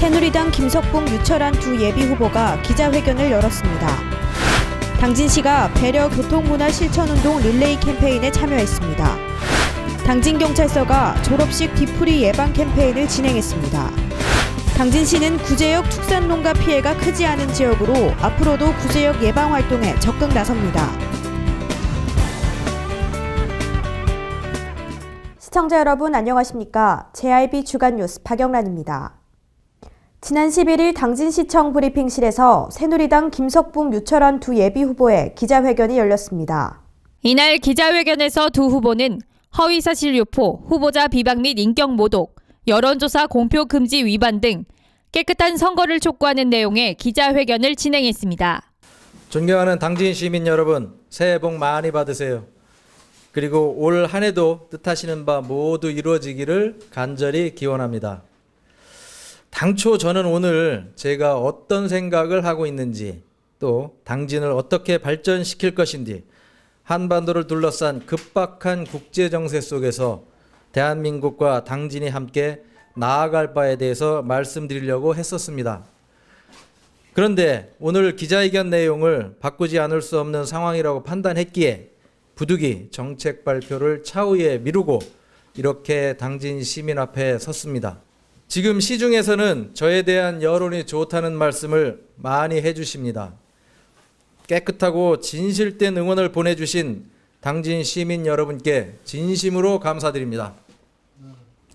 새누리당 김석봉, 유철한 두 예비후보가 기자회견을 열었습니다. 당진시가 배려 교통문화 실천운동 릴레이 캠페인에 참여했습니다. 당진경찰서가 졸업식 뒤풀이 예방 캠페인을 진행했습니다. 당진시는 구제역 축산농가 피해가 크지 않은 지역으로 앞으로도 구제역 예방 활동에 적극 나섭니다. 시청자 여러분 안녕하십니까? JIB 주간 뉴스 박영란입니다. 지난 11일 당진시청 브리핑실에서 새누리당 김석봉, 유철한 두 예비후보의 기자회견이 열렸습니다. 이날 기자회견에서 두 후보는 허위사실 유포, 후보자 비방 및 인격 모독, 여론조사 공표 금지 위반 등 깨끗한 선거를 촉구하는 내용의 기자회견을 진행했습니다. 존경하는 당진 시민 여러분, 새해 복 많이 받으세요. 그리고 올 한 해도 뜻하시는 바 모두 이루어지기를 간절히 기원합니다. 당초 저는 오늘 제가 어떤 생각을 하고 있는지, 또 당진을 어떻게 발전시킬 것인지, 한반도를 둘러싼 급박한 국제 정세 속에서 대한민국과 당진이 함께 나아갈 바에 대해서 말씀드리려고 했었습니다. 그런데 오늘 기자회견 내용을 바꾸지 않을 수 없는 상황이라고 판단했기에 부득이 정책 발표를 차후에 미루고 이렇게 당진 시민 앞에 섰습니다. 지금 시중에서는 저에 대한 여론이 좋다는 말씀을 많이 해주십니다. 깨끗하고 진실된 응원을 보내주신 당진 시민 여러분께 진심으로 감사드립니다.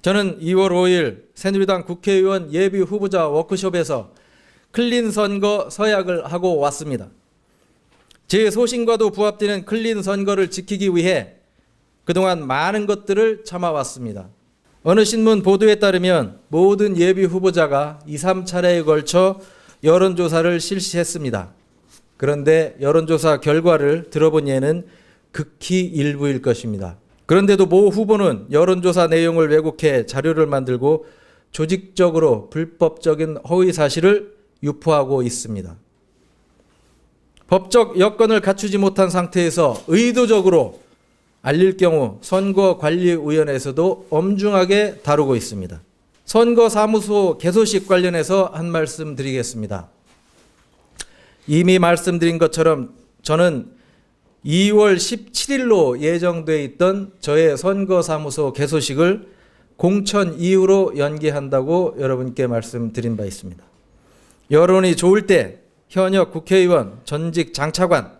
저는 2월 5일 새누리당 국회의원 예비 후보자 워크숍에서 클린 선거 서약을 하고 왔습니다. 제 소신과도 부합되는 클린 선거를 지키기 위해 그동안 많은 것들을 참아왔습니다. 어느 신문 보도에 따르면 모든 예비 후보자가 2, 3차례에 걸쳐 여론조사를 실시했습니다. 그런데 여론조사 결과를 들어본 예는 극히 일부일 것입니다. 그런데도 모 후보는 여론조사 내용을 왜곡해 자료를 만들고 조직적으로 불법적인 허위 사실을 유포하고 있습니다. 법적 여건을 갖추지 못한 상태에서 의도적으로 알릴 경우 선거관리위원회에서도 엄중하게 다루고 있습니다. 선거사무소 개소식 관련해서 한 말씀 드리겠습니다. 이미 말씀드린 것처럼 저는 2월 17일로 예정되어 있던 저의 선거사무소 개소식을 공천 이후로 연기한다고 여러분께 말씀드린 바 있습니다. 여론이 좋을 때 현역 국회의원, 전직 장차관,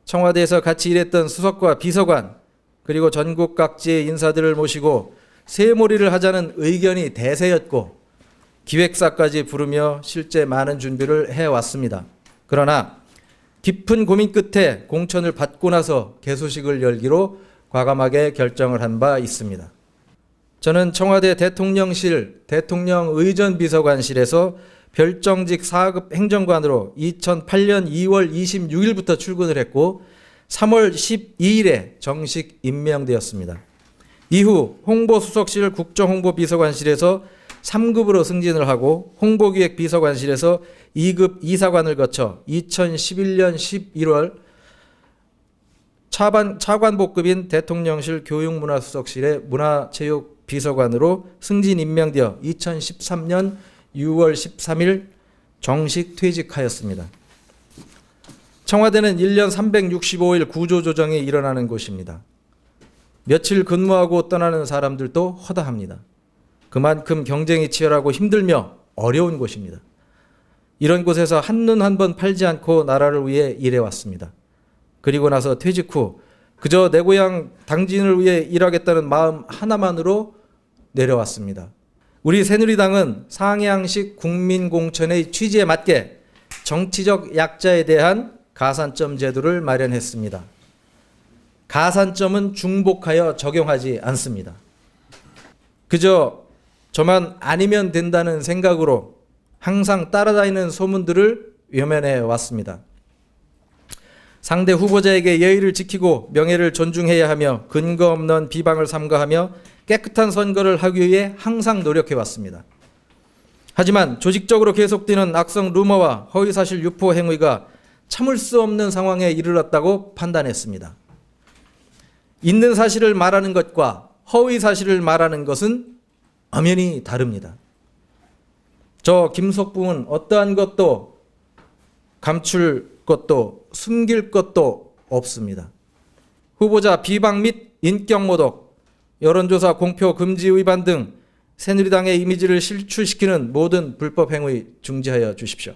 청와대에서 같이 일했던 수석과 비서관, 그리고 전국 각지의 인사들을 모시고 새몰이를 하자는 의견이 대세였고 기획사까지 부르며 실제 많은 준비를 해왔습니다. 그러나 깊은 고민 끝에 공천을 받고 나서 개소식을 열기로 과감하게 결정을 한 바 있습니다. 저는 청와대 대통령실 대통령의전비서관실에서 별정직 4급 행정관으로 2008년 2월 26일부터 출근을 했고 3월 12일에 정식 임명되었습니다. 이후 홍보수석실 국정홍보비서관실에서 3급으로 승진을 하고 홍보기획비서관실에서 2급 이사관을 거쳐 2011년 11월 차관복급인 대통령실 교육문화수석실의 문화체육비서관으로 승진 임명되어 2013년 6월 13일 정식 퇴직하였습니다. 청와대는 1년 365일 구조조정이 일어나는 곳입니다. 며칠 근무하고 떠나는 사람들도 허다합니다. 그만큼 경쟁이 치열하고 힘들며 어려운 곳입니다. 이런 곳에서 한눈 한 번 팔지 않고 나라를 위해 일해왔습니다. 그리고 나서 퇴직 후 그저 내 고향 당진을 위해 일하겠다는 마음 하나만으로 내려왔습니다. 우리 새누리당은 상향식 국민공천의 취지에 맞게 정치적 약자에 대한 가산점 제도를 마련했습니다. 가산점은 중복하여 적용하지 않습니다. 그저 저만 아니면 된다는 생각으로 항상 따라다니는 소문들을 외면해 왔습니다. 상대 후보자에게 예의를 지키고 명예를 존중해야 하며 근거 없는 비방을 삼가하며 깨끗한 선거를 하기 위해 항상 노력해 왔습니다. 하지만 조직적으로 계속되는 악성 루머와 허위사실 유포 행위가 참을 수 없는 상황에 이르렀다고 판단했습니다. 있는 사실을 말하는 것과 허위 사실을 말하는 것은 엄연히 다릅니다. 저 김석붕은 어떠한 것도 감출 것도 숨길 것도 없습니다. 후보자 비방 및 인격모독, 여론조사 공표 금지 위반 등 새누리당의 이미지를 실추시키는 모든 불법 행위 중지하여 주십시오.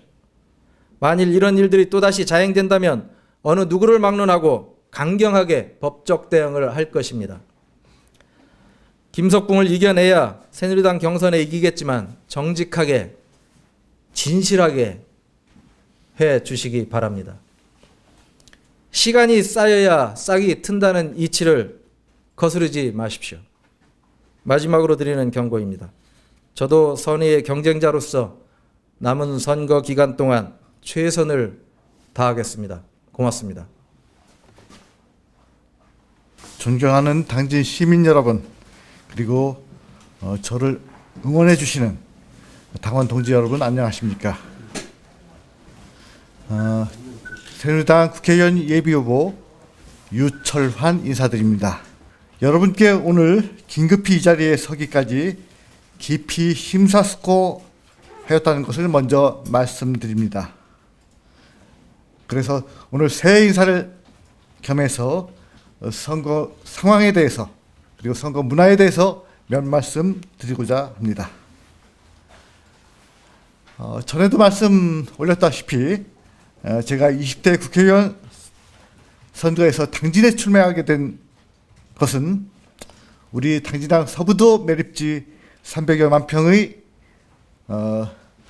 만일 이런 일들이 또다시 자행된다면 어느 누구를 막론하고 강경하게 법적 대응을 할 것입니다. 김석붕을 이겨내야 새누리당 경선에 이기겠지만 정직하게 진실하게 해 주시기 바랍니다. 시간이 쌓여야 싹이 튼다는 이치를 거스르지 마십시오. 마지막으로 드리는 경고입니다. 저도 선의의 경쟁자로서 남은 선거 기간 동안 최선을 다하겠습니다. 고맙습니다. 존경하는 당진 시민 여러분, 그리고 저를 응원해 주시는 당원 동지 여러분, 안녕하십니까? 새누리당 국회의원 예비후보 유철환 인사드립니다. 여러분께 오늘 긴급히 이 자리에 서기까지 깊이 심사숙고하였다는 것을 먼저 말씀드립니다. 그래서 오늘 새 인사를 겸해서 선거 상황에 대해서 그리고 선거 문화에 대해서 몇 말씀 드리고자 합니다. 전에도 말씀 올렸다시피 제가 20대 국회의원 선거에서 당진에 출마하게 된 것은 우리 당진당 서부도 매립지 300여만 평의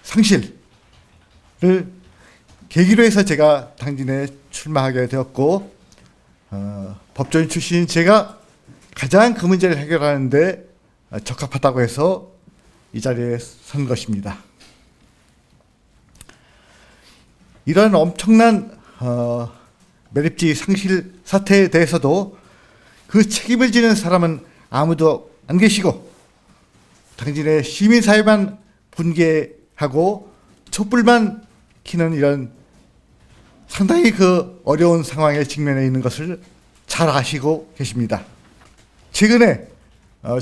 상실을 계기로 해서 제가 당진에 출마하게 되었고, 법조인 출신인 제가 가장 그 문제를 해결하는 데 적합하다고 해서 이 자리에 선 것입니다. 이런 엄청난 매립지 상실 사태에 대해서도 그 책임을 지는 사람은 아무도 안 계시고 당진의 시민사회만 분개하고 촛불만 켜는 이런 상당히 그 어려운 상황에 직면해 있는 것을 잘 아시고 계십니다. 최근에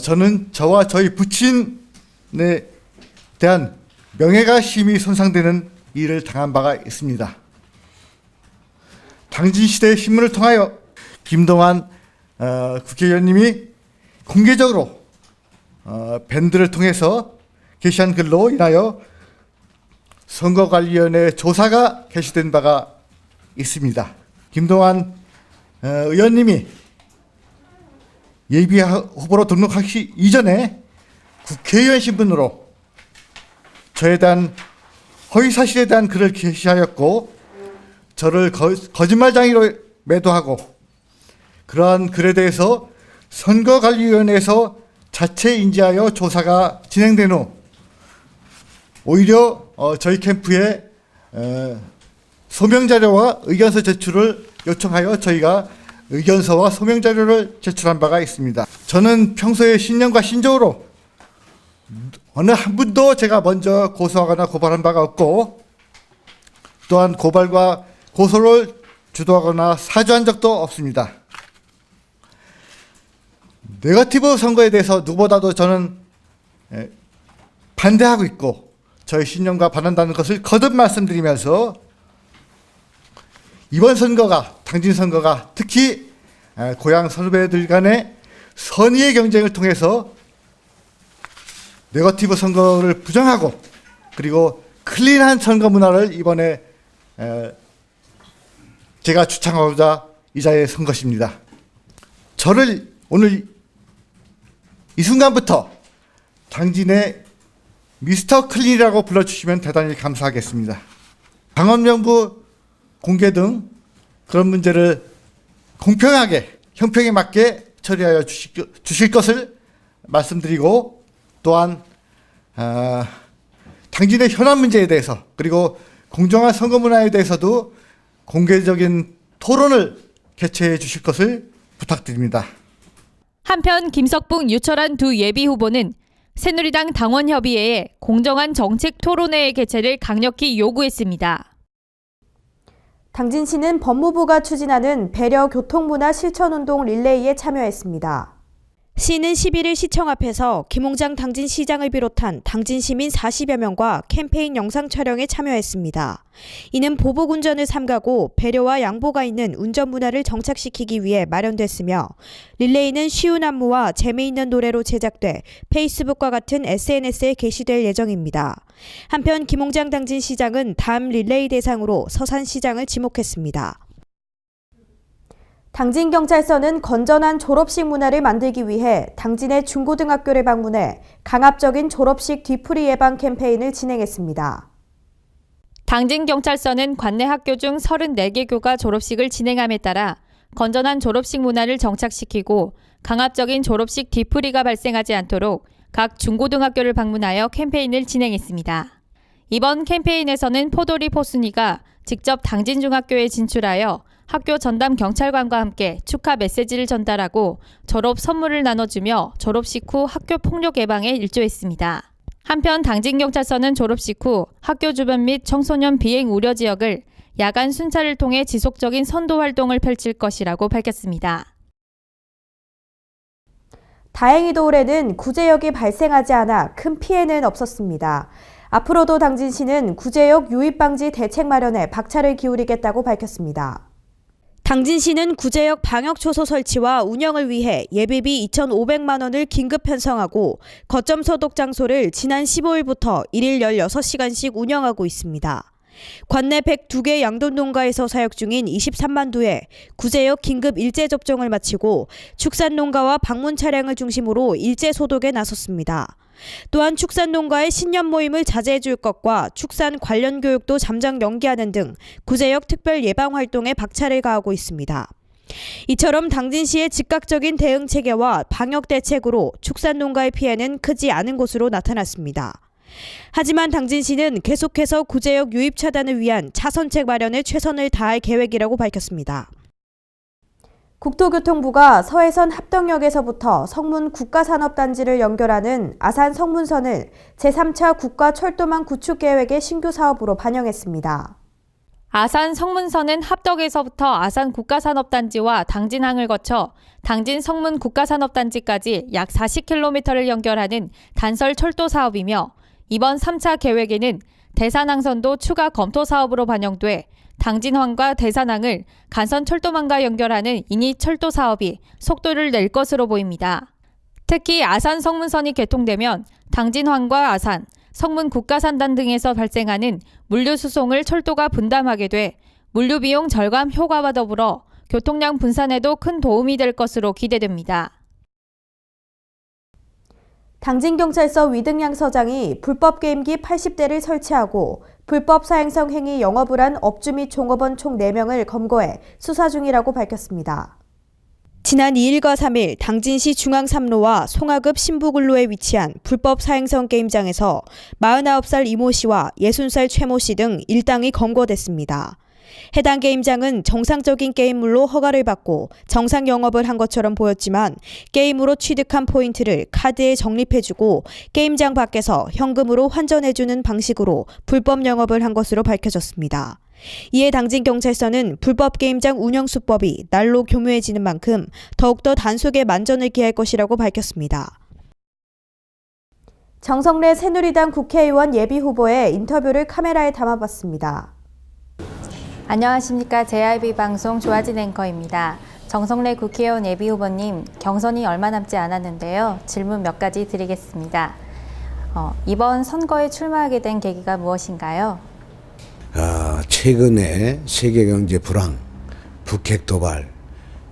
저는 저와 저희 부친에 대한 명예가 심히 손상되는 일을 당한 바가 있습니다. 당진시대 신문을 통하여 김동완 국회의원님이 공개적으로 밴드를 통해서 게시한 글로 인하여 선거관리위원회 조사가 개시된 바가 있습니다. 김동완 의원님이 예비 후보로 등록하기 이전에 국회의원 신분으로 저에 대한 허위 사실에 대한 글을 게시하였고, 저를 거짓말장이로 매도하고, 그러한 글에 대해서 선거관리위원회에서 자체 인지하여 조사가 진행된 후 오히려 저희 캠프에 소명자료와 의견서 제출을 요청하여 저희가 의견서와 소명자료를 제출한 바가 있습니다. 저는 평소에 신념과 신조로 어느 한 분도 제가 먼저 고소하거나 고발한 바가 없고, 또한 고발과 고소를 주도하거나 사주한 적도 없습니다. 네거티브 선거에 대해서 누구보다도 저는 반대하고 있고 저의 신념과 반한다는 것을 거듭 말씀드리면서, 이번 선거가, 당진 선거가 특히 고향 선후배들 간의 선의의 경쟁을 통해서 네거티브 선거를 부정하고 그리고 클린한 선거 문화를 이번에 제가 주창하고자 이 자리에 선 것입니다. 저를 오늘 이 순간부터 당진의 미스터 클린이라고 불러주시면 대단히 감사하겠습니다. 당원명부 공개 등 그런 문제를 공평하게 형평에 맞게 처리하여 주실 것을 말씀드리고, 또한 당진의 현안 문제에 대해서 그리고 공정한 선거 문화에 대해서도 공개적인 토론을 개최해 주실 것을 부탁드립니다. 한편 김석붕, 유철한 두 예비 후보는 새누리당 당원협의회에 공정한 정책 토론회의 개최를 강력히 요구했습니다. 당진시는 법무부가 추진하는 배려 교통문화 실천운동 릴레이에 참여했습니다. 시는 11일 시청 앞에서 김홍장 당진시장을 비롯한 당진 시민 40여 명과 캠페인 영상 촬영에 참여했습니다. 이는 보복 운전을 삼가고 배려와 양보가 있는 운전 문화를 정착시키기 위해 마련됐으며 릴레이는 쉬운 안무와 재미있는 노래로 제작돼 페이스북과 같은 SNS에 게시될 예정입니다. 한편 김홍장 당진시장은 다음 릴레이 대상으로 서산시장을 지목했습니다. 당진경찰서는 건전한 졸업식 문화를 만들기 위해 당진의 중고등학교를 방문해 강압적인 졸업식 뒤풀이 예방 캠페인을 진행했습니다. 당진경찰서는 관내 학교 중 34개 교가 졸업식을 진행함에 따라 건전한 졸업식 문화를 정착시키고 강압적인 졸업식 뒤풀이가 발생하지 않도록 각 중고등학교를 방문하여 캠페인을 진행했습니다. 이번 캠페인에서는 포도리 포순이가 직접 당진중학교에 진출하여 학교 전담 경찰관과 함께 축하 메시지를 전달하고 졸업 선물을 나눠주며 졸업식 후 학교 폭력 예방에 일조했습니다. 한편 당진경찰서는 졸업식 후 학교 주변 및 청소년 비행 우려 지역을 야간 순찰을 통해 지속적인 선도 활동을 펼칠 것이라고 밝혔습니다. 다행히도 올해는 구제역이 발생하지 않아 큰 피해는 없었습니다. 앞으로도 당진시는 구제역 유입 방지 대책 마련에 박차를 기울이겠다고 밝혔습니다. 당진시는 구제역 방역초소 설치와 운영을 위해 예비비 2,500만 원을 긴급 편성하고 거점 소독 장소를 지난 15일부터 1일 16시간씩 운영하고 있습니다. 관내 102개 양돈 농가에서 사역 중인 23만 두에 구제역 긴급 일제 접종을 마치고 축산 농가와 방문 차량을 중심으로 일제 소독에 나섰습니다. 또한 축산 농가의 신년 모임을 자제해 줄 것과 축산 관련 교육도 잠정 연기하는 등 구제역 특별 예방 활동에 박차를 가하고 있습니다. 이처럼 당진시의 즉각적인 대응 체계와 방역 대책으로 축산 농가의 피해는 크지 않은 것으로 나타났습니다. 하지만 당진시는 계속해서 구제역 유입 차단을 위한 차선책 마련에 최선을 다할 계획이라고 밝혔습니다. 국토교통부가 서해선 합덕역에서부터 성문 국가산업단지를 연결하는 아산 성문선을 제3차 국가철도망 구축 계획의 신규 사업으로 반영했습니다. 아산 성문선은 합덕에서부터 아산 국가산업단지와 당진항을 거쳐 당진 성문 국가산업단지까지 약 40km를 연결하는 단설 철도 사업이며 이번 3차 계획에는 대산항선도 추가 검토 사업으로 반영돼 당진항과 대산항을 간선 철도망과 연결하는 인이 철도 사업이 속도를 낼 것으로 보입니다. 특히 아산 성문선이 개통되면 당진항과 아산, 성문 국가산단 등에서 발생하는 물류 수송을 철도가 분담하게 돼 물류 비용 절감 효과와 더불어 교통량 분산에도 큰 도움이 될 것으로 기대됩니다. 당진경찰서 위등양 서장이 불법 게임기 80대를 설치하고 불법 사행성 행위 영업을 한 업주 및 종업원 총 4명을 검거해 수사 중이라고 밝혔습니다. 지난 2일과 3일 당진시 중앙3로와 송하급 신부근로에 위치한 불법 사행성 게임장에서 49살 이모 씨와 60살 최모 씨 등 일당이 검거됐습니다. 해당 게임장은 정상적인 게임물로 허가를 받고 정상 영업을 한 것처럼 보였지만 게임으로 취득한 포인트를 카드에 적립해주고 게임장 밖에서 현금으로 환전해주는 방식으로 불법 영업을 한 것으로 밝혀졌습니다. 이에 당진경찰서는 불법 게임장 운영 수법이 날로 교묘해지는 만큼 더욱더 단속에 만전을 기할 것이라고 밝혔습니다. 정성래 새누리당 국회의원 예비후보의 인터뷰를 카메라에 담아봤습니다. 안녕하십니까. JRB 방송 조아진 앵커입니다. 정성래 국회의원 예비후보님, 경선이 얼마 남지 않았는데요. 질문 몇 가지 드리겠습니다. 이번 선거에 출마하게 된 계기가 무엇인가요? 최근에 세계경제 불황, 북핵 도발,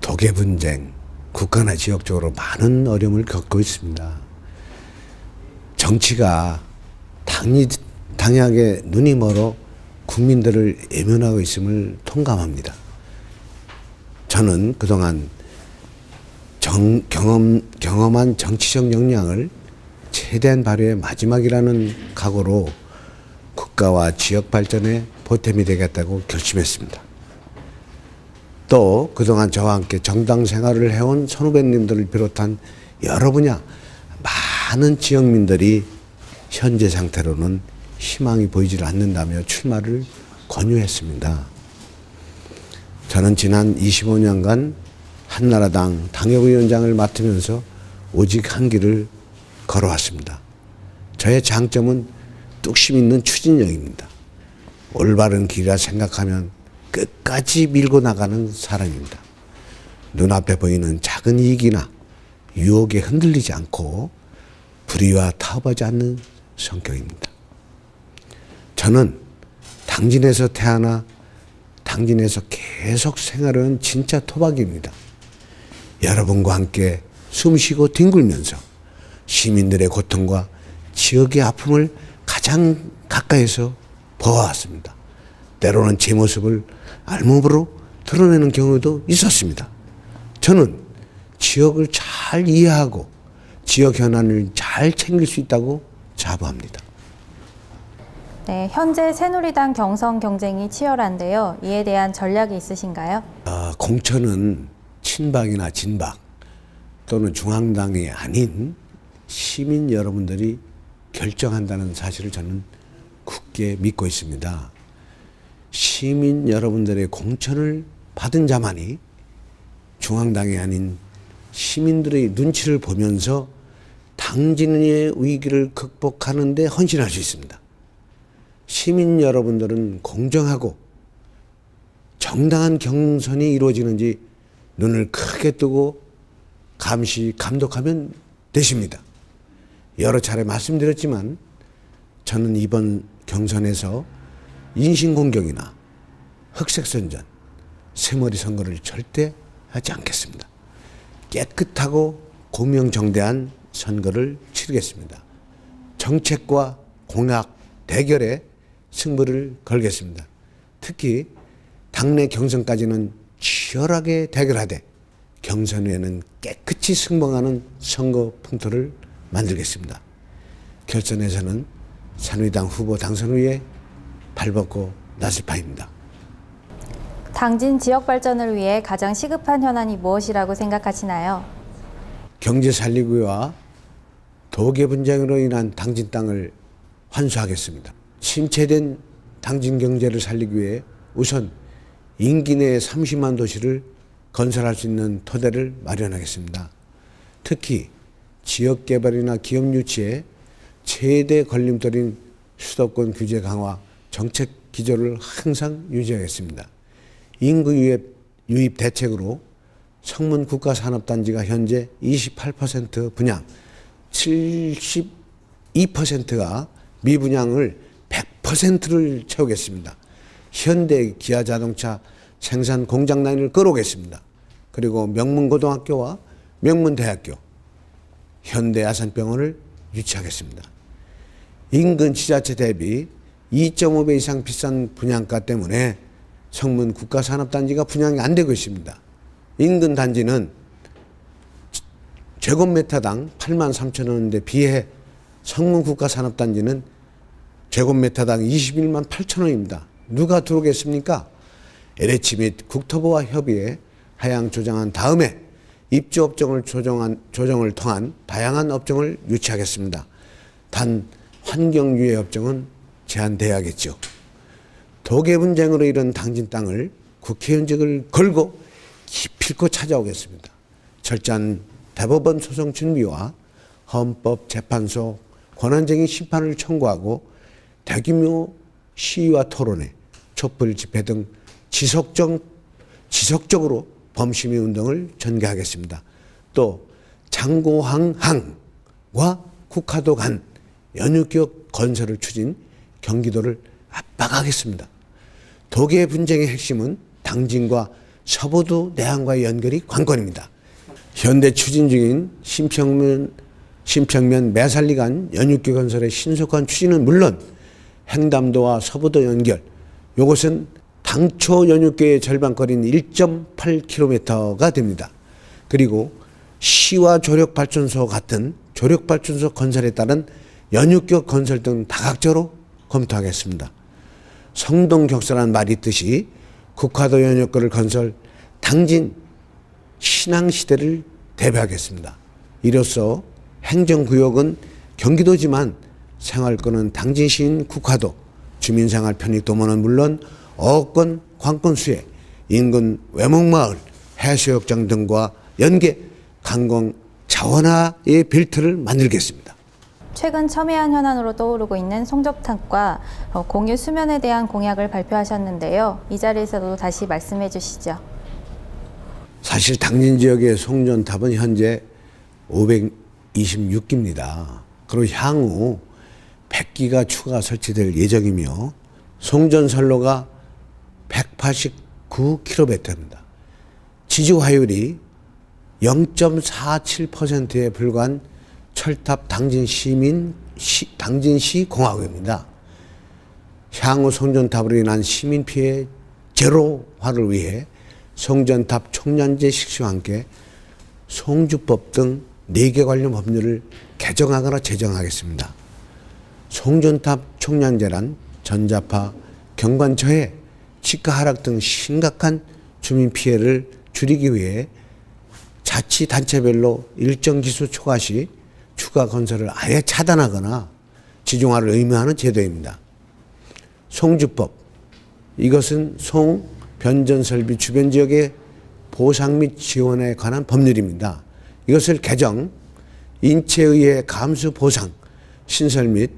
독일 분쟁, 국가나 지역적으로 많은 어려움을 겪고 있습니다. 정치가 당연하게 눈이 멀어 국민들을 외면하고 있음을 통감합니다. 저는 그동안 경험한 정치적 역량을 최대한 발휘해 마지막이라는 각오로 국가와 지역 발전에 보탬이 되겠다고 결심했습니다. 또 그동안 저와 함께 정당 생활을 해온 선후배님들을 비롯한 여러 분야 많은 지역민들이 현재 상태로는 희망이 보이질 않는다며 출마를 권유했습니다. 저는 지난 25년간 한나라당 당협위원장을 맡으면서 오직 한 길을 걸어왔습니다. 저의 장점은 뚝심 있는 추진력입니다. 올바른 길이라 생각하면 끝까지 밀고 나가는 사람입니다. 눈앞에 보이는 작은 이익이나 유혹에 흔들리지 않고 불의와 타협하지 않는 성격입니다. 저는 당진에서 태어나 당진에서 계속 생활하는 진짜 토박이입니다. 여러분과 함께 숨쉬고 뒹굴면서 시민들의 고통과 지역의 아픔을 가장 가까이서 보아왔습니다. 때로는 제 모습을 알몸으로 드러내는 경우도 있었습니다. 저는 지역을 잘 이해하고 지역 현안을 잘 챙길 수 있다고 자부합니다. 네, 현재 새누리당 경선 경쟁이 치열한데요. 이에 대한 전략이 있으신가요? 공천은 친박이나 진박 또는 중앙당이 아닌 시민 여러분들이 결정한다는 사실을 저는 굳게 믿고 있습니다. 시민 여러분들의 공천을 받은 자만이 중앙당이 아닌 시민들의 눈치를 보면서 당진의 위기를 극복하는 데 헌신할 수 있습니다. 시민 여러분들은 공정하고 정당한 경선이 이루어지는지 눈을 크게 뜨고 감시, 감독하면 되십니다. 여러 차례 말씀드렸지만 저는 이번 경선에서 인신공격이나 흑색선전, 새머리 선거를 절대 하지 않겠습니다. 깨끗하고 공명정대한 선거를 치르겠습니다. 정책과 공약 대결에 승부를 걸겠습니다. 특히 당내 경선까지는 치열하게 대결하되 경선 후에는 깨끗이 승복하는 선거 풍토를 만들겠습니다. 결선에서는 새누리당 후보 당선 후에 발벗고 나설 바입니다. 당진 지역 발전을 위해 가장 시급한 현안이 무엇이라고 생각하시나요? 경제 살리기와 도계 분쟁으로 인한 당진 땅을 환수하겠습니다. 침체된 당진 경제를 살리기 위해 우선 임기 내에 30만 도시를 건설할 수 있는 토대를 마련하겠습니다. 특히 지역개발이나 기업 유치에 최대 걸림돌인 수도권 규제 강화 정책 기조를 항상 유지하겠습니다. 인구 유입 대책으로 성문 국가산업단지가 현재 28% 분양, 72%가 미분양을 100%를 채우겠습니다. 현대 기아자동차 생산 공장 라인을 끌어오겠습니다. 그리고 명문고등학교와 명문대학교, 현대아산병원을 유치하겠습니다. 인근 지자체 대비 2.5배 이상 비싼 분양가 때문에 성문 국가산업단지가 분양이 안 되고 있습니다. 인근 단지는 제곱미터당 83,000원인데 비해 성문 국가산업단지는 제곱미터당 21만 8천원입니다. 누가 들어오겠습니까? LH 및 국토부와 협의해 하향 조정한 다음에 입주 업종을 조정을 통한 다양한 업종을 유치하겠습니다. 단 환경 유해 업종은 제한돼야겠죠. 도계 분쟁으로 이른 당진 땅을 국회의원직을 걸고 기필코 찾아오겠습니다. 철저한 대법원 소송 준비와 헌법재판소 권한쟁의 심판을 청구하고 대규모 시위와 토론회, 촛불 집회 등 지속적으로 범시민 운동을 전개하겠습니다. 또 장고항항과 국화도 간 연유기업 건설을 추진 경기도를 압박하겠습니다. 도계 분쟁의 핵심은 당진과 서부도 내항과의 연결이 관건입니다. 현대 추진 중인 심평면 매살리 간 연유기 건설의 신속한 추진은 물론 행담도와 서부도 연결, 이것은 당초 연유계의 절반거리인 1.8km가 됩니다. 그리고 시와 조력발전소 같은 조력발전소 건설에 따른 연유격 건설 등 다각적으로 검토하겠습니다. 성동격서란 말이 있듯이 국화도 연유교를 건설, 당진 신앙시대를 대표하겠습니다. 이로써 행정구역은 경기도지만 생활권은 당진시인 국화도, 주민생활 편익도모는 물론 어권, 관건수에 인근 외목마을, 해수욕장 등과 연계, 관광 자원화의 벨트를 만들겠습니다. 최근 첨예한 현안으로 떠오르고 있는 송접탑과 공유 수면에 대한 공약을 발표하셨는데요. 이 자리에서도 다시 말씀해 주시죠. 사실 당진 지역의 송전탑은 현재 526기입니다. 그리고 향후 100기가 추가 설치될 예정이며 송전선로가 189km입니다. 지주화율이 0.47%에 불과한 철탑 당진시 공화국입니다. 향후 송전탑으로 인한 시민 피해 제로화를 위해 송전탑 총량제 실시와 함께 송주법 등 4개 관련 법률을 개정하거나 제정하겠습니다. 송전탑 총량제란 전자파, 경관처해 치가 하락 등 심각한 주민 피해를 줄이기 위해 자치단체별로 일정 기수 초과 시 추가 건설을 아예 차단하거나 지중화를 의무하는 제도입니다. 송주법, 이것은 송 변전설비 주변 지역의 보상 및 지원에 관한 법률입니다. 이것을 개정, 인체의해 감수 보상, 신설 및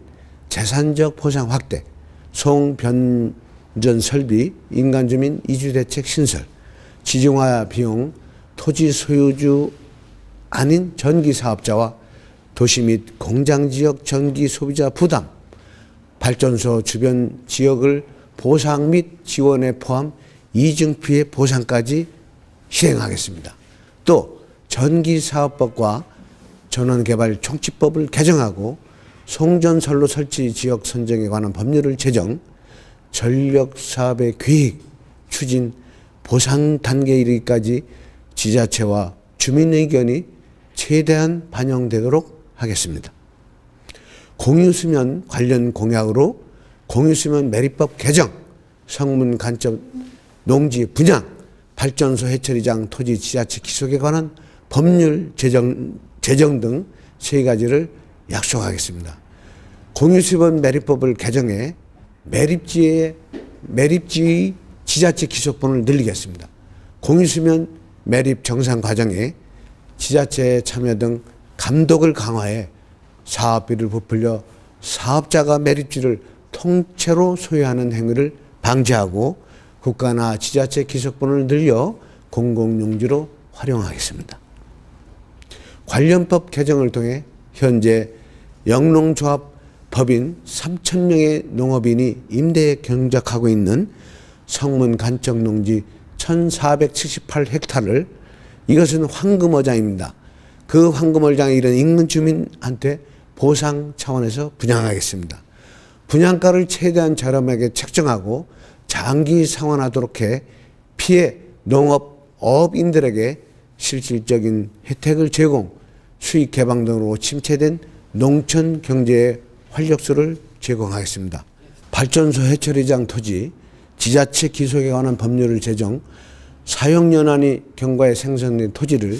재산적 보상 확대, 송 변전설비, 인간주민 이주대책 신설, 지중화 비용, 토지 소유주 아닌 전기사업자와 도시 및 공장지역 전기 소비자 부담, 발전소 주변 지역을 보상 및 지원에 포함 이중피해 보상까지 실행하겠습니다. 또 전기사업법과 전원개발 총칙법을 개정하고 송전선로 설치 지역 선정에 관한 법률을 제정, 전력사업의 계획, 추진, 보상 단계에 이르기까지 지자체와 주민 의견이 최대한 반영되도록 하겠습니다. 공유수면 관련 공약으로 공유수면 매립법 개정, 성문 간접 농지 분양, 발전소 해처리장 토지 지자체 기속에 관한 법률 제정 등 3가지를 약속하겠습니다. 공유수면 매립법을 개정해 매립지의 지자체 기속번호를 늘리겠습니다. 공유수면 매립 정상 과정에 지자체의 참여 등 감독을 강화해 사업비를 부풀려 사업자가 매립지를 통째로 소유하는 행위를 방지하고 국가나 지자체 기속번호를 늘려 공공용지로 활용하겠습니다. 관련법 개정을 통해 현재 영농조합 법인 3,000명의 농업인이 임대에 경작하고 있는 성문 간척 농지 1,478헥타를, 이것은 황금어장입니다. 그 황금어장에 이른 인근 주민한테 보상 차원에서 분양하겠습니다. 분양가를 최대한 저렴하게 책정하고 장기 상환하도록 해 피해 농업인들에게 실질적인 혜택을 제공, 수익 개방 등으로 침체된 농촌 경제의 활력소를 제공하겠습니다. 발전소 해처리장 토지, 지자체 기속에 관한 법률을 제정, 사용연한이 경과에 생성된 토지를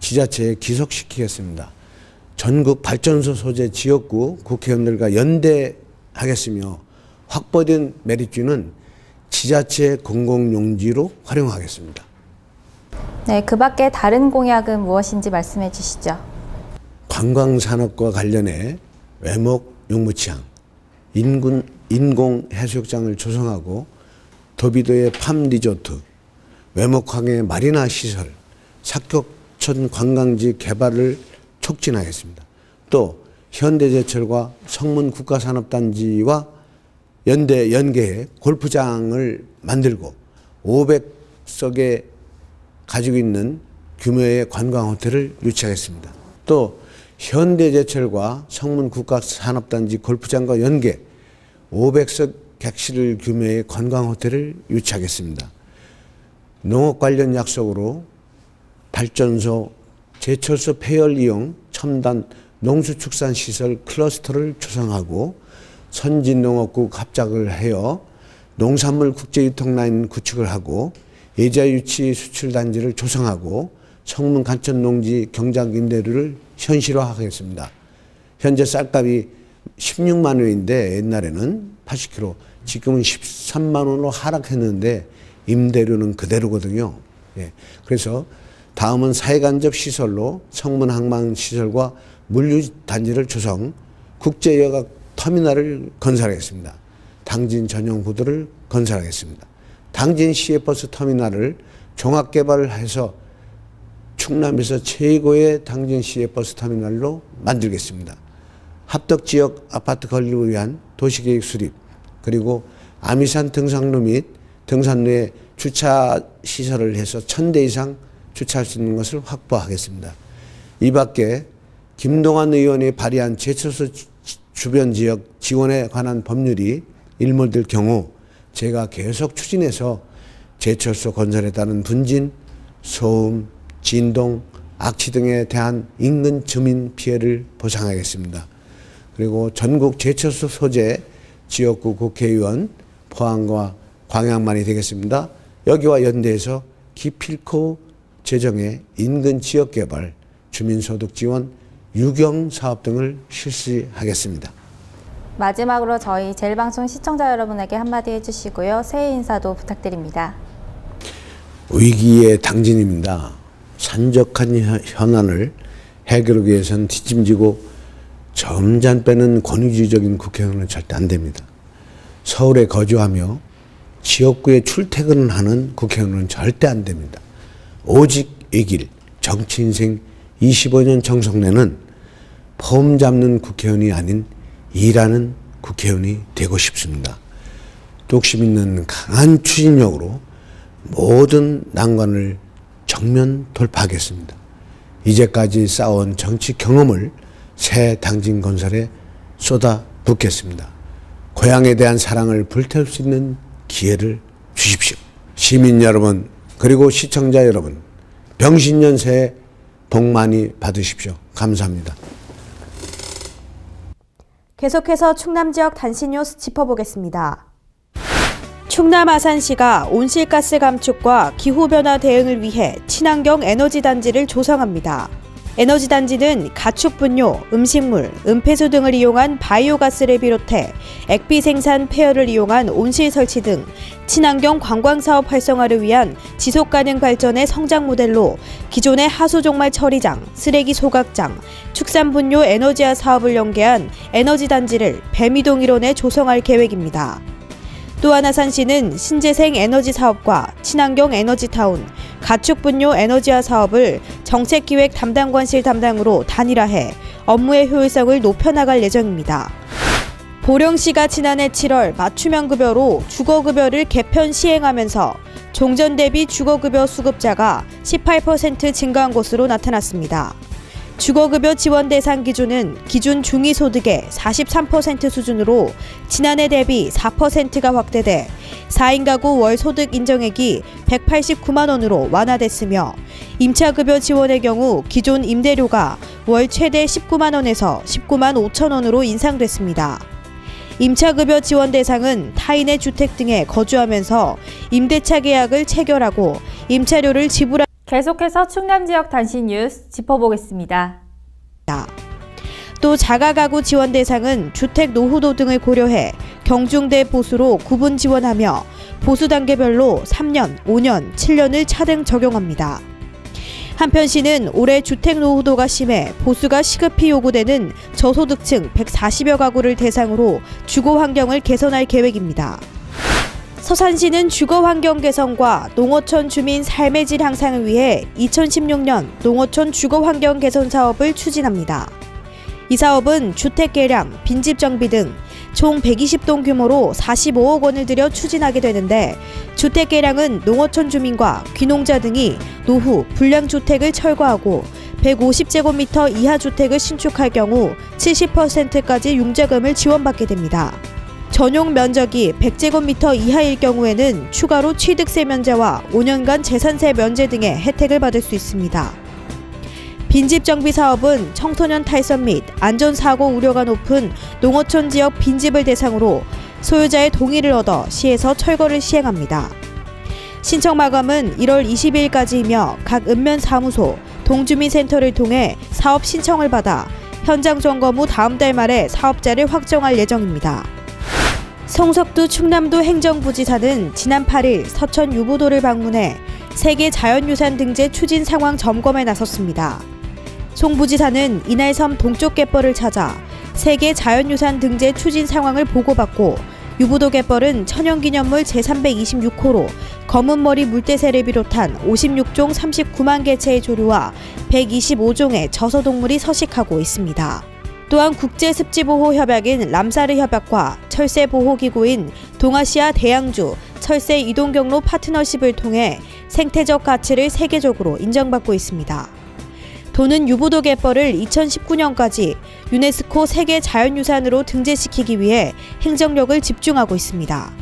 지자체에 기속시키겠습니다. 전국 발전소 소재 지역구 국회의원들과 연대하겠으며 확보된 매립지는 지자체 공공용지로 활용하겠습니다. 네, 그 밖에 다른 공약은 무엇인지 말씀해 주시죠. 관광산업과 관련해 외목 용무치항, 인공해수욕장을 조성하고 도비도의 팜리조트, 외목항의 마리나 시설, 사격천 관광지 개발을 촉진하겠습니다. 또 현대제철과 성문국가산업단지와 연계해 골프장을 만들고 500석에 가지고 있는 규모의 관광호텔을 유치하겠습니다. 또 현대제철과 성문국가산업단지 골프장과 연계 500석 객실 규모의 관광호텔을 유치하겠습니다. 농업 관련 약속으로 발전소, 제철소 폐열 이용 첨단 농수축산시설 클러스터를 조성하고 선진농업국 합작을 하여 농산물 국제유통라인 구축을 하고 예자유치 수출단지를 조성하고 성문 간천농지 경작 임대료를 현실화하겠습니다. 현재 쌀값이 16만 원인데 옛날에는 80kg, 지금은 13만 원으로 하락했는데 임대료는 그대로거든요. 예. 그래서 다음은 사회간접 시설로 성문항만시설과 물류단지를 조성, 국제여객 터미널을 건설하겠습니다. 당진 전용 부두를 건설하겠습니다. 당진 시외버스 터미널을 종합개발해서 충남에서 최고의 당진 시외버스 터미널로 만들겠습니다. 합덕지역 아파트 건립을 위한 도시계획 수립, 그리고 아미산 등산로 및 등산로에 주차 시설을 해서 1000대 이상 주차할 수 있는 것을 확보하겠습니다. 이 밖에 김동완 의원이 발의한 제철소 주변 지역 지원에 관한 법률이 일몰될 경우 제가 계속 추진해서 제철소 건설에 따른 분진, 소음, 진동, 악취 등에 대한 인근 주민 피해를 보상하겠습니다. 그리고 전국 제철소 소재 지역구 국회의원 포항과 광양만이 되겠습니다. 여기와 연대해서 기필코 재정의 인근 지역개발, 주민소득 지원, 유경 사업 등을 실시하겠습니다. 마지막으로 저희 제일방송 시청자 여러분에게 한마디 해주시고요. 새해 인사도 부탁드립니다. 위기의 당진입니다. 산적한 현안을 해결하기 위해서는 뒷짐지고 점잖 빼는 권위주의적인 국회의원은 절대 안 됩니다. 서울에 거주하며 지역구에 출퇴근을 하는 국회의원은 절대 안 됩니다. 오직 이길 정치 인생 25년 정성내는 폼 잡는 국회의원이 아닌 일하는 국회의원이 되고 싶습니다. 뚝심 있는 강한 추진력으로 모든 난관을 정면 돌파하겠습니다. 이제까지 쌓아온 정치 경험을 새 당진 건설에 쏟아붓겠습니다. 고향에 대한 사랑을 불태울 수 있는 기회를 주십시오. 시민 여러분, 그리고 시청자 여러분, 병신년 새해 복 많이 받으십시오. 감사합니다. 계속해서 충남 지역 단신 뉴스 짚어보겠습니다. 충남 아산시가 온실가스 감축과 기후변화 대응을 위해 친환경 에너지단지를 조성합니다. 에너지단지는 가축분뇨, 음식물, 은폐수 등을 이용한 바이오가스를 비롯해 액비 생산 폐열을 이용한 온실 설치 등 친환경 관광사업 활성화를 위한 지속가능 발전의 성장 모델로 기존의 하수종말 처리장, 쓰레기 소각장, 축산분뇨 에너지화 사업을 연계한 에너지단지를 뱀이동 일원에 조성할 계획입니다. 또한 아산시는 신재생 에너지 사업과 친환경 에너지타운, 가축분뇨 에너지화 사업을 정책기획 담당관실 담당으로 단일화해 업무의 효율성을 높여나갈 예정입니다. 보령시가 지난해 7월 맞춤형 급여로 주거급여를 개편 시행하면서 종전 대비 주거급여 수급자가 18% 증가한 것으로 나타났습니다. 주거급여 지원 대상 기준은 기준 중위소득의 43% 수준으로 지난해 대비 4%가 확대돼 4인 가구 월 소득 인정액이 189만 원으로 완화됐으며 임차급여 지원의 경우 기존 임대료가 월 최대 19만 원에서 19만 5천 원으로 인상됐습니다. 임차급여 지원 대상은 타인의 주택 등에 거주하면서 임대차 계약을 체결하고 임차료를 지불한 계속해서 충남 지역 단신 뉴스 짚어보겠습니다. 또 자가가구 지원 대상은 주택 노후도 등을 고려해 경중대 보수로 구분 지원하며 보수 단계별로 3년, 5년, 7년을 차등 적용합니다. 한편 시는 올해 주택 노후도가 심해 보수가 시급히 요구되는 저소득층 140여 가구를 대상으로 주거 환경을 개선할 계획입니다. 서산시는 주거 환경 개선과 농어촌 주민 삶의 질 향상을 위해 2016년 농어촌 주거 환경 개선 사업을 추진합니다. 이 사업은 주택 개량, 빈집 정비 등 총 120동 규모로 45억 원을 들여 추진하게 되는데 주택 개량은 농어촌 주민과 귀농자 등이 노후, 불량주택을 철거하고 150제곱미터 이하 주택을 신축할 경우 70%까지 융자금을 지원받게 됩니다. 전용 면적이 100제곱미터 이하일 경우에는 추가로 취득세 면제와 5년간 재산세 면제 등의 혜택을 받을 수 있습니다. 빈집 정비 사업은 청소년 탈선 및 안전사고 우려가 높은 농어촌 지역 빈집을 대상으로 소유자의 동의를 얻어 시에서 철거를 시행합니다. 신청 마감은 1월 22일까지이며 각 읍면사무소, 동주민센터를 통해 사업 신청을 받아 현장 점검 후 다음 달 말에 사업자를 확정할 예정입니다. 송석두 충남도 행정부지사는 지난 8일 서천 유보도를 방문해 세계 자연유산 등재 추진 상황 점검에 나섰습니다. 송 부지사는 이날 섬 동쪽 갯벌을 찾아 세계 자연유산 등재 추진 상황을 보고받고 유부도 갯벌은 천연기념물 제326호로 검은머리 물대새를 비롯한 56종 39만 개체의 조류와 125종의 저서동물이 서식하고 있습니다. 또한 국제습지보호협약인 람사르 협약과 철새보호기구인 동아시아 대양주 철새 이동경로 파트너십을 통해 생태적 가치를 세계적으로 인정받고 있습니다. 도는 유부도 갯벌을 2019년까지 유네스코 세계 자연유산으로 등재시키기 위해 행정력을 집중하고 있습니다.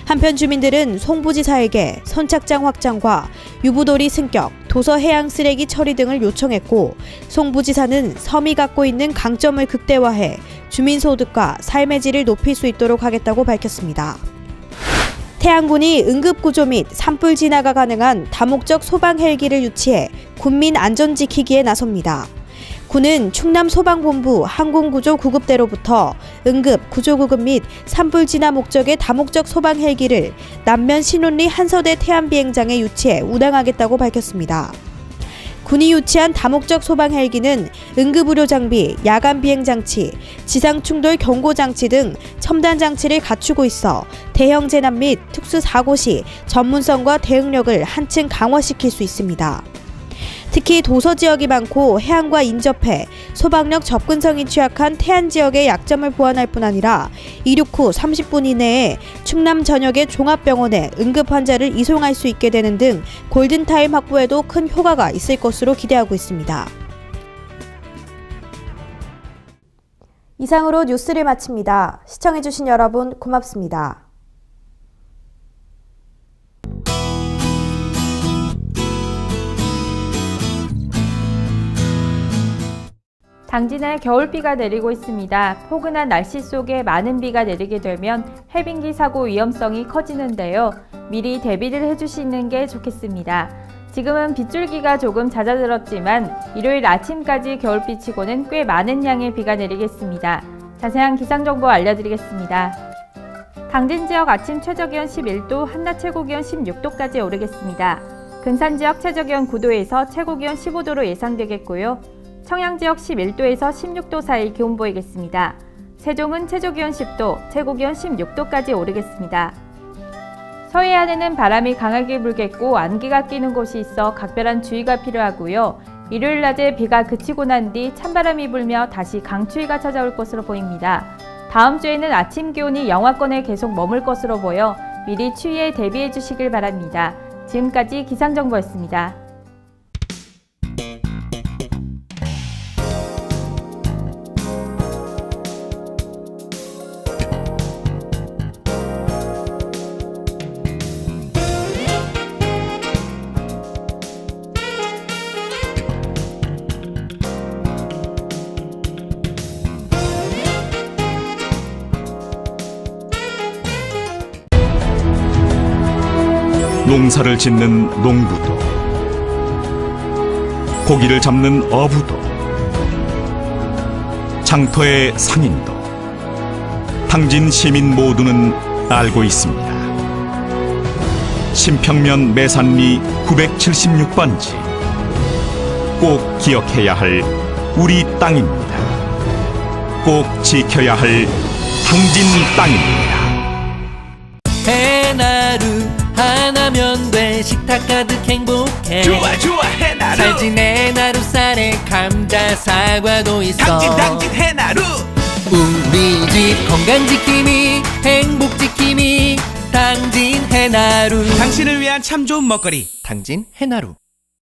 한편 주민들은 송 부지사에게 선착장 확장과 유부도리 승격, 도서 해양 쓰레기 처리 등을 요청했고 송 부지사는 섬이 갖고 있는 강점을 극대화해 주민 소득과 삶의 질을 높일 수 있도록 하겠다고 밝혔습니다. 태안군이 응급구조 및 산불 진화가 가능한 다목적 소방 헬기를 유치해 군민 안전 지키기에 나섭니다. 군은 충남소방본부 항공구조구급대로부터 응급, 구조구급 및 산불 진화 목적의 다목적 소방 헬기를 남면 신혼리 한서대 태안비행장에 유치해 운항하겠다고 밝혔습니다. 군이 유치한 다목적 소방 헬기는 응급의료 장비, 야간 비행 장치, 지상 충돌 경고 장치 등 첨단 장치를 갖추고 있어 대형 재난 및 특수 사고 시 전문성과 대응력을 한층 강화시킬 수 있습니다. 특히 도서 지역이 많고 해안과 인접해 소방력 접근성이 취약한 태안 지역의 약점을 보완할 뿐 아니라 이륙 후 30분 이내에 충남 전역의 종합병원에 응급 환자를 이송할 수 있게 되는 등 골든타임 확보에도 큰 효과가 있을 것으로 기대하고 있습니다. 이상으로 뉴스를 마칩니다. 시청해주신 여러분 고맙습니다. 당진에 겨울비가 내리고 있습니다. 포근한 날씨 속에 많은 비가 내리게 되면 해빙기 사고 위험성이 커지는데요. 미리 대비를 해주시는 게 좋겠습니다. 지금은 빗줄기가 조금 잦아들었지만 일요일 아침까지 겨울비치고는 꽤 많은 양의 비가 내리겠습니다. 자세한 기상정보 알려드리겠습니다. 당진 지역 아침 최저기온 11도, 한낮 최고기온 16도까지 오르겠습니다. 근산 지역 최저기온 9도에서 최고기온 15도로 예상되겠고요. 청양 지역 11도에서 16도 사이 기온 보이겠습니다. 세종은 최저기온 10도, 최고기온 16도까지 오르겠습니다. 서해안에는 바람이 강하게 불겠고 안개가 끼는 곳이 있어 각별한 주의가 필요하고요. 일요일 낮에 비가 그치고 난 뒤 찬바람이 불며 다시 강추위가 찾아올 것으로 보입니다. 다음 주에는 아침 기온이 영하권에 계속 머물 것으로 보여 미리 추위에 대비해 주시길 바랍니다. 지금까지 기상정보였습니다. 농사를 짓는 농부도, 고기를 잡는 어부도, 장터의 상인도, 당진 시민 모두는 알고 있습니다. 신평면 매산리 976번지, 꼭 기억해야 할 우리 땅입니다. 꼭 지켜야 할 당진 땅입니다. 해나루 하나면 돼. 식탁 가득 행복해. 좋아 해나루. 살진 해나루 쌀에 감자 사과도 있어. 당진 해나루. 우리 집 건강 지킴이 행복 지킴이 당진 해나루. 당신을 위한 참 좋은 먹거리 당진 해나루.